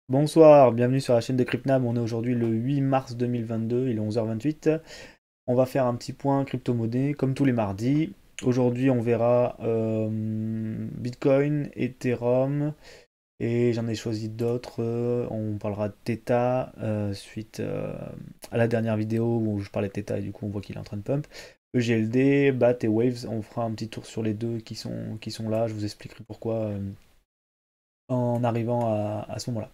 Bonsoir, bienvenue sur la chaîne de Crypnam. On est aujourd'hui le 8 mars 2022, il est 11h28. On va faire un petit point crypto-monnaie comme tous les mardis. Aujourd'hui, on verra Bitcoin, Ethereum et j'en ai choisi d'autres. On parlera de Theta suite à la dernière vidéo où je parlais de Theta et du coup on voit qu'il est en train de pump. EGLD, BAT et Waves, on fera un petit tour sur les deux qui sont là. Je vous expliquerai pourquoi en arrivant à ce moment-là.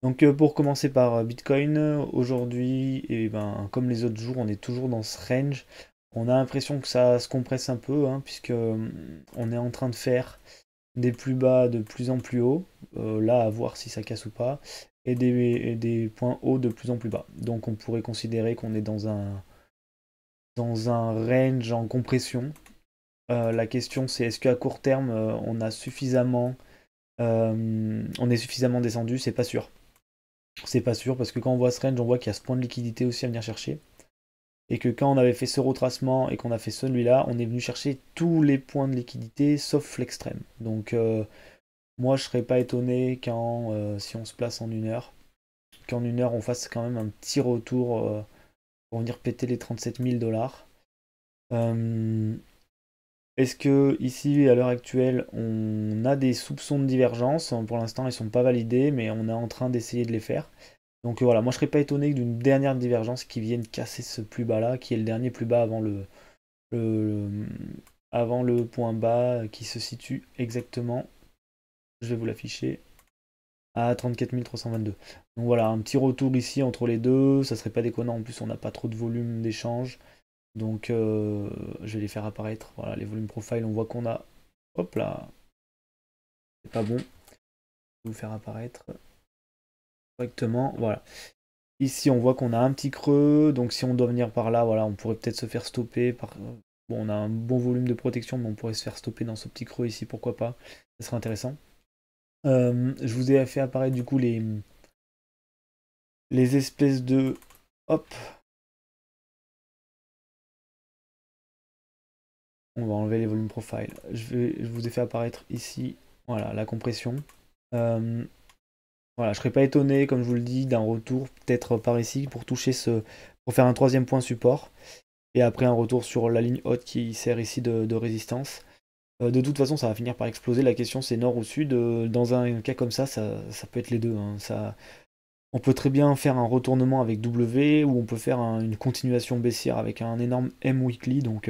Donc pour commencer par Bitcoin, aujourd'hui, et ben, comme les autres jours, on est toujours dans ce range. On a l'impression que ça se compresse un peu, hein, puisque on est en train de faire des plus bas de plus en plus haut, là à voir si ça casse ou pas, et des points hauts de plus en plus bas. Donc on pourrait considérer qu'on est dans un range en compression. La question c'est est-ce qu'à court terme on est suffisamment descendu? C'est pas sûr. C'est pas sûr parce que quand on voit ce range, on voit qu'il y a ce point de liquidité aussi à venir chercher. Et que quand on avait fait ce retracement et qu'on a fait celui-là, on est venu chercher tous les points de liquidité sauf l'extrême. Donc moi je serais pas étonné quand si on se place en une heure, qu'en une heure on fasse quand même un petit retour pour venir péter les 37 000 $. Est-ce que ici à l'heure actuelle on a des soupçons de divergence? Pour l'instant ils sont pas validés mais on est en train d'essayer de les faire. Donc voilà, moi je serais pas étonné d'une dernière divergence qui vienne casser ce plus bas là, qui est le dernier plus bas le- avant le point bas qui se situe exactement, je vais vous l'afficher, à 34 322. Donc voilà, un petit retour ici entre les deux, ça serait pas déconnant, en plus on n'a pas trop de volume d'échange. Donc je vais les faire apparaître. Voilà, les volumes profile, on voit qu'on a. Hop là, c'est pas bon. Je vais vous faire apparaître correctement. Voilà. Ici, on voit qu'on a un petit creux, donc si on doit venir par là, voilà, on pourrait peut-être se faire stopper. Bon, on a un bon volume de protection, mais on pourrait se faire stopper dans ce petit creux ici, pourquoi pas. Ça serait intéressant. Je vous ai fait apparaître du coup les espèces de... Hop, on va enlever les volumes profile. Je vous ai fait apparaître ici, voilà, la compression. Euh, voilà, je serais pas étonné, comme je vous le dis, d'un retour peut-être par ici pour toucher pour faire un troisième point support. Et après un retour sur la ligne haute qui sert ici de résistance. De toute façon, ça va finir par exploser. La question, c'est nord ou sud. Dans un cas comme ça peut être les deux, hein. On peut très bien faire un retournement avec W ou on peut faire une continuation baissière avec un énorme M weekly. Donc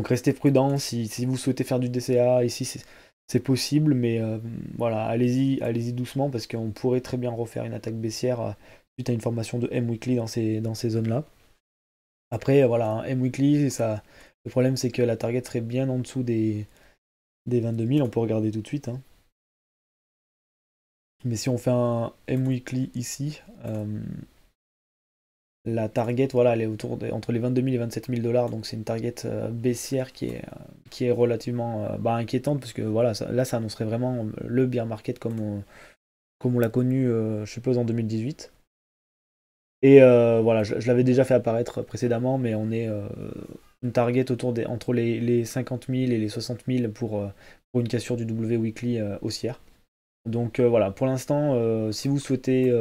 restez prudent. Si vous souhaitez faire du DCA ici, c'est possible, mais voilà, allez-y doucement parce qu'on pourrait très bien refaire une attaque baissière suite à une formation de M weekly dans ces zones-là. Après, voilà, un M weekly, le problème c'est que la target serait bien en dessous des 22 000, on peut regarder tout de suite, hein. Mais si on fait un M weekly ici, la target, voilà, elle est entre les 22 000 et 27 000 $, donc c'est une target baissière qui est relativement inquiétante, parce que voilà, là ça annoncerait vraiment le bear market comme on l'a connu, je suppose, en 2018. Et voilà, je l'avais déjà fait apparaître précédemment, mais on est une target entre les 50 000 et les 60 000 pour une cassure du W weekly haussière. Donc voilà, pour l'instant, si vous souhaitez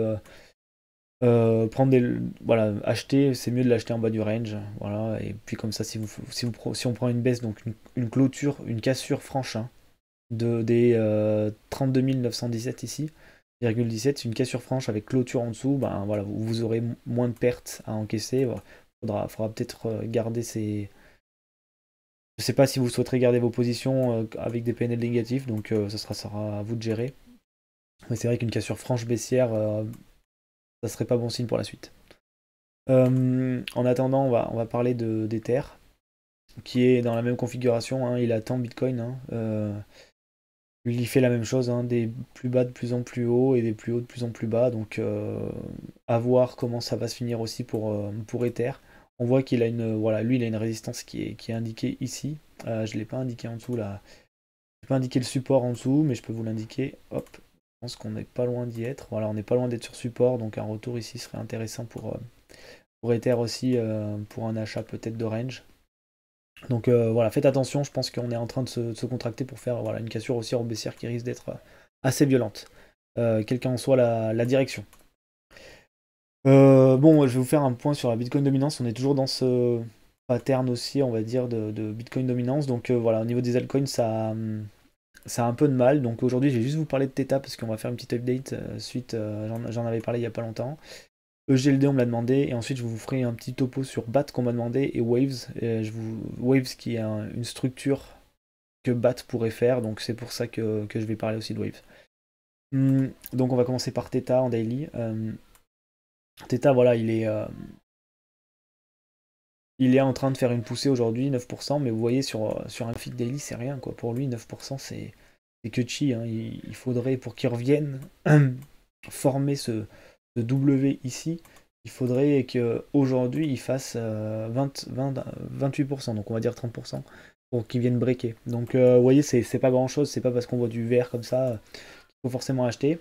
voilà, acheter, c'est mieux de l'acheter en bas du range. Voilà, et puis comme ça, si on prend une baisse, donc une clôture, une cassure franche, hein, des 32 917 ici, 0,17, une cassure franche avec clôture en dessous, ben voilà, vous aurez moins de pertes à encaisser. Voilà. Faudra peut-être garder ces. Je sais pas si vous souhaiterez garder vos positions avec des PNL négatifs, donc ça sera à vous de gérer. Mais c'est vrai qu'une cassure franche baissière, ça serait pas bon signe pour la suite. En attendant, on va parler d'Ether, qui est dans la même configuration, hein, il attend Bitcoin, hein. Il fait la même chose, hein, des plus bas de plus en plus haut et des plus hauts de plus en plus bas. Donc à voir comment ça va se finir aussi pour Ether. On voit qu'il a voilà, lui il a une résistance qui est indiquée ici. Je ne l'ai pas indiqué en dessous là. Je ne peux pas indiquer le support en dessous, mais je peux vous l'indiquer. Hop, je pense qu'on n'est pas loin d'y être. Voilà, on n'est pas loin d'être sur support, donc un retour ici serait intéressant pour Ether aussi, pour un achat peut-être de range. Donc voilà, faites attention, je pense qu'on est en train de se contracter pour faire voilà, une cassure haussière ou baissière qui risque d'être assez violente. quelle qu'en soit la direction. Bon, je vais vous faire un point sur la Bitcoin dominance. On est toujours dans ce pattern aussi, on va dire, de Bitcoin dominance. Donc voilà, au niveau des altcoins, ça a un peu de mal. Donc aujourd'hui, je vais juste vous parler de Theta parce qu'on va faire une petite update suite. J'en avais parlé il y a pas longtemps. EGLD, on me l'a demandé. Et ensuite, je vous ferai un petit topo sur BAT qu'on m'a demandé et Waves. Waves qui est une structure que BAT pourrait faire. Donc c'est pour ça que je vais parler aussi de Waves. Donc on va commencer par Theta en daily. Theta, voilà, il est en train de faire une poussée aujourd'hui, 9%, mais vous voyez sur un feed daily, c'est rien, quoi. Pour lui, 9%, c'est que chi, hein. Il faudrait, pour qu'il revienne former ce W ici, il faudrait qu'aujourd'hui, il fasse 28%, donc on va dire 30%, pour qu'il vienne breaker. Donc vous voyez, c'est pas grand-chose, c'est pas parce qu'on voit du vert comme ça qu'il faut forcément acheter.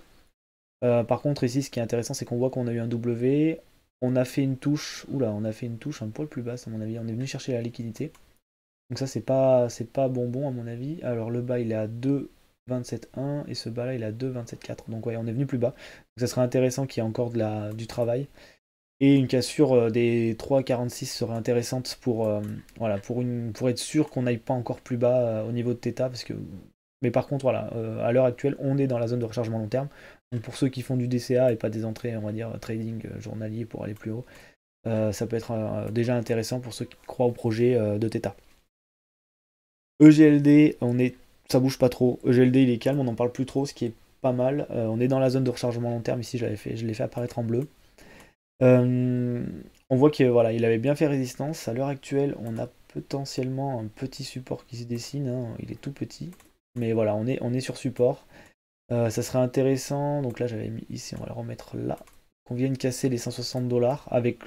Par contre, ici, ce qui est intéressant, c'est qu'on voit qu'on a eu un W. On a fait une touche. Oula, on a fait une touche un poil plus basse, à mon avis. On est venu chercher la liquidité. Donc ça, c'est pas bonbon, à mon avis. Alors, le bas, il est à 2,27,1 et ce bas-là, il est à 2,27,4. Donc, ouais, on est venu plus bas. Donc, ça serait intéressant qu'il y ait encore du travail. Et une cassure des 3,46 serait intéressante voilà, pour être sûr qu'on n'aille pas encore plus bas au niveau de Theta. Mais par contre, voilà, à l'heure actuelle, on est dans la zone de rechargement long terme. Donc pour ceux qui font du DCA et pas des entrées, on va dire, trading journalier pour aller plus haut, ça peut être déjà intéressant pour ceux qui croient au projet de Theta. EGLD, ça bouge pas trop. EGLD, il est calme, on n'en parle plus trop, ce qui est pas mal. On est dans la zone de rechargement long terme. Ici, je l'ai fait apparaître en bleu. On voit que voilà, il avait bien fait résistance. À l'heure actuelle, on a potentiellement un petit support qui se dessine, hein. Il est tout petit. Mais voilà, on est sur support. Ça serait intéressant. Donc là, j'avais mis ici, on va le remettre là. Qu'on vienne casser les 160 $ avec,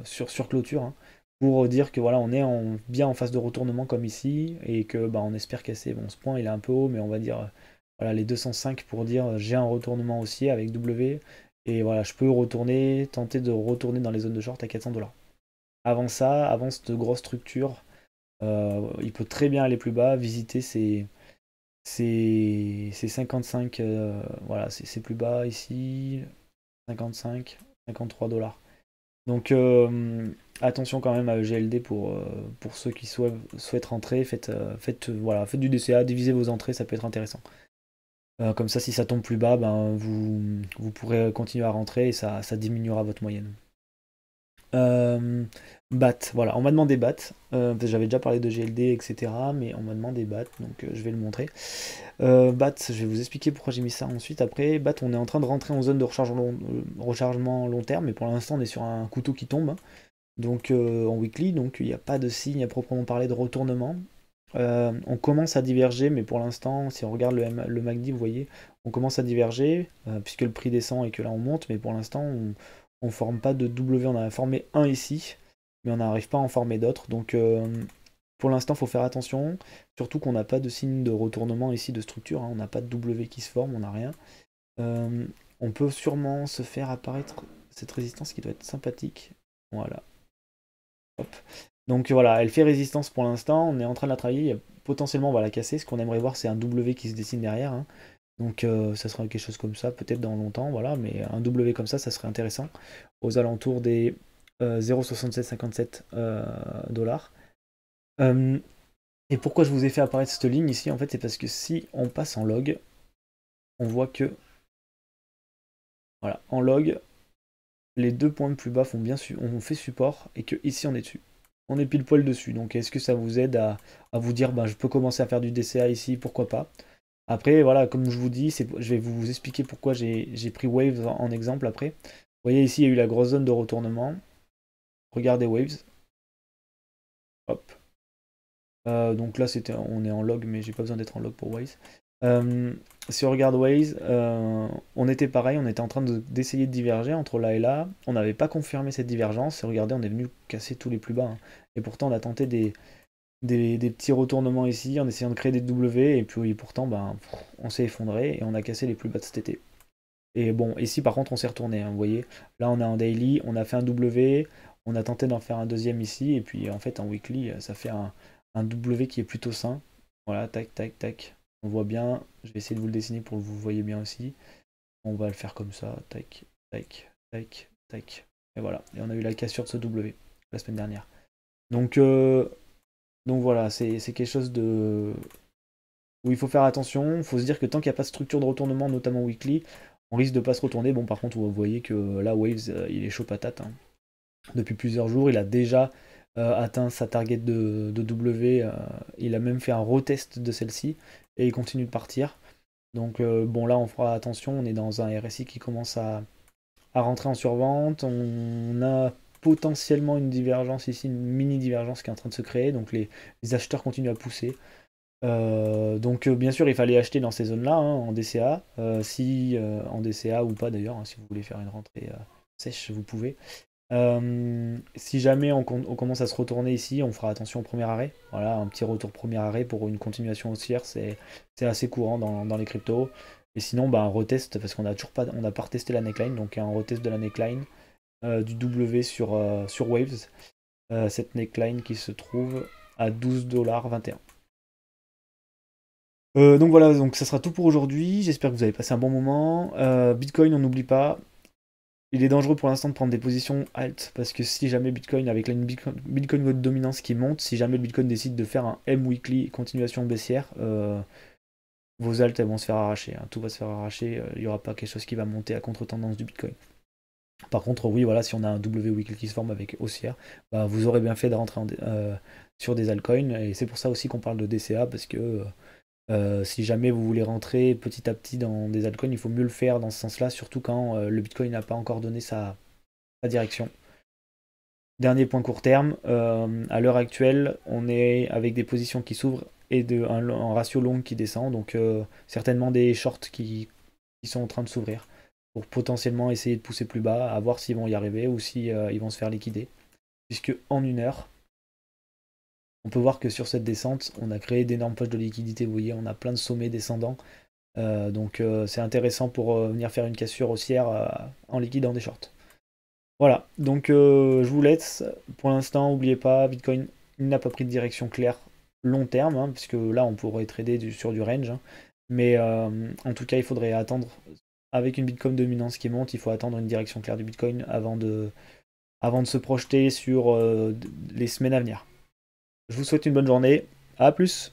sur clôture, hein, pour dire que voilà, on est bien en phase de retournement comme ici. Et que bah, on espère casser. Bon, ce point, il est un peu haut, mais on va dire voilà, les 205 pour dire j'ai un retournement haussier avec W. Et voilà, je peux tenter de retourner dans les zones de short à 400 $. Avant ça, avant cette grosse structure, il peut très bien aller plus bas, visiter ces 55, voilà, c'est plus bas ici, 55, 53 $. Donc attention quand même à GLD pour ceux qui souhaitent rentrer, voilà, faites du DCA, divisez vos entrées, ça peut être intéressant. Comme ça, si ça tombe plus bas, ben, vous pourrez continuer à rentrer et ça diminuera votre moyenne. BAT, voilà, on m'a demandé BAT. J'avais déjà parlé de GLD, etc. Mais on m'a demandé BAT, donc je vais le montrer. BAT, je vais vous expliquer pourquoi j'ai mis ça ensuite. Après, BAT, on est en train de rentrer en zone de rechargement long terme, mais pour l'instant, on est sur un couteau qui tombe, hein. Donc en weekly, donc il n'y a pas de signe à proprement parler de retournement. On commence à diverger, mais pour l'instant, si on regarde le MACD, vous voyez, on commence à diverger, puisque le prix descend et que là on monte, mais pour l'instant, on ne forme pas de W. On a formé un ici, mais on n'arrive pas à en former d'autres. Donc pour l'instant, il faut faire attention, surtout qu'on n'a pas de signe de retournement ici de structure, hein. On n'a pas de W qui se forme, on n'a rien. On peut sûrement se faire apparaître cette résistance qui doit être sympathique. Voilà. Hop. Donc voilà, elle fait résistance pour l'instant, on est en train de la travailler, potentiellement on va la casser, ce qu'on aimerait voir c'est un W qui se dessine derrière, hein. Donc ça sera quelque chose comme ça, peut-être dans longtemps, voilà, mais un W comme ça serait intéressant, aux alentours des 0,6757 $. Et pourquoi je vous ai fait apparaître cette ligne ici, en fait, c'est parce que si on passe en log, on voit que, voilà, en log, les deux points de plus bas on fait support, et que ici on est dessus. On est pile poil dessus, donc est-ce que ça vous aide à vous dire, ben, je peux commencer à faire du DCA ici, pourquoi pas. Après, voilà, comme je vous dis, je vais vous expliquer pourquoi j'ai pris Waves en exemple après. Vous voyez ici, il y a eu la grosse zone de retournement. Regardez Waves. Hop. Donc là, on est en log, mais j'ai pas besoin d'être en log pour Waves. Si on regarde Waves, on était pareil, on était en train d'essayer de diverger entre là et là. On n'avait pas confirmé cette divergence. Et regardez, on est venu casser tous les plus bas, hein. Et pourtant, on a tenté des petits retournements ici en essayant de créer des W. Et puis pourtant, ben, on s'est effondré et on a cassé les plus bas de cet été. Et bon, ici par contre on s'est retourné, hein, vous voyez. Là on est en daily, on a fait un W, on a tenté d'en faire un deuxième ici, et puis en fait en weekly ça fait un W qui est plutôt sain. Voilà, tac, tac, tac. On voit bien, je vais essayer de vous le dessiner pour que vous voyez bien aussi. On va le faire comme ça, tac, tac, tac, tac. Et voilà, et on a eu la cassure de ce W la semaine dernière. Donc voilà, c'est quelque chose de où il faut faire attention. Il faut se dire que tant qu'il n'y a pas de structure de retournement, notamment weekly, on risque de pas se retourner. Bon, par contre, vous voyez que là, Waves, il est chaud patate. Hein. Depuis plusieurs jours, il a déjà atteint sa target de W. Il a même fait un retest de celle-ci et il continue de partir. Donc bon, là, on fera attention. On est dans un RSI qui commence à rentrer en survente. On a potentiellement une divergence ici, une mini divergence qui est en train de se créer. Donc les acheteurs continuent à pousser. Donc bien sûr il fallait acheter dans ces zones là en DCA, en DCA ou pas d'ailleurs, hein, si vous voulez faire une rentrée sèche vous pouvez. Si jamais on commence à se retourner ici, on fera attention au premier arrêt. Voilà, un petit retour premier arrêt pour une continuation haussière, c'est assez courant dans les cryptos. Et sinon bah, un retest, parce qu'on n'a toujours pas, on n'a pas retesté la neckline, donc un retest de la neckline du W sur Waves, cette neckline qui se trouve à 12,21 $. Donc voilà, donc ça sera tout pour aujourd'hui. J'espère que vous avez passé un bon moment. Bitcoin, on n'oublie pas. Il est dangereux pour l'instant de prendre des positions alt parce que si jamais Bitcoin, avec une Bitcoin dominance qui monte, si jamais le Bitcoin décide de faire un M weekly continuation baissière, vos alts elles vont se faire arracher. Hein. Tout va se faire arracher. Il n'y aura pas quelque chose qui va monter à contre-tendance du Bitcoin. Par contre, oui, voilà, si on a un W weekly qui se forme avec haussière, bah, vous aurez bien fait de rentrer sur des altcoins. Et c'est pour ça aussi qu'on parle de DCA parce que. Si jamais vous voulez rentrer petit à petit dans des altcoins, il faut mieux le faire dans ce sens-là, surtout quand le Bitcoin n'a pas encore donné sa direction. Dernier point court terme, à l'heure actuelle, on est avec des positions qui s'ouvrent et un ratio long qui descend, donc certainement des shorts qui sont en train de s'ouvrir pour potentiellement essayer de pousser plus bas, à voir s'ils vont y arriver ou si ils vont se faire liquider. Puisque en une heure, on peut voir que sur cette descente, on a créé d'énormes poches de liquidité. Vous voyez, on a plein de sommets descendants. Donc c'est intéressant pour venir faire une cassure haussière en liquidant des shorts. Voilà, donc je vous laisse. Pour l'instant, n'oubliez pas, Bitcoin n'a pas pris de direction claire long terme, hein, puisque là on pourrait trader sur du range. Hein. Mais en tout cas, il faudrait attendre, avec une Bitcoin dominance qui monte, il faut attendre une direction claire du Bitcoin avant de se projeter sur les semaines à venir. Je vous souhaite une bonne journée. À plus!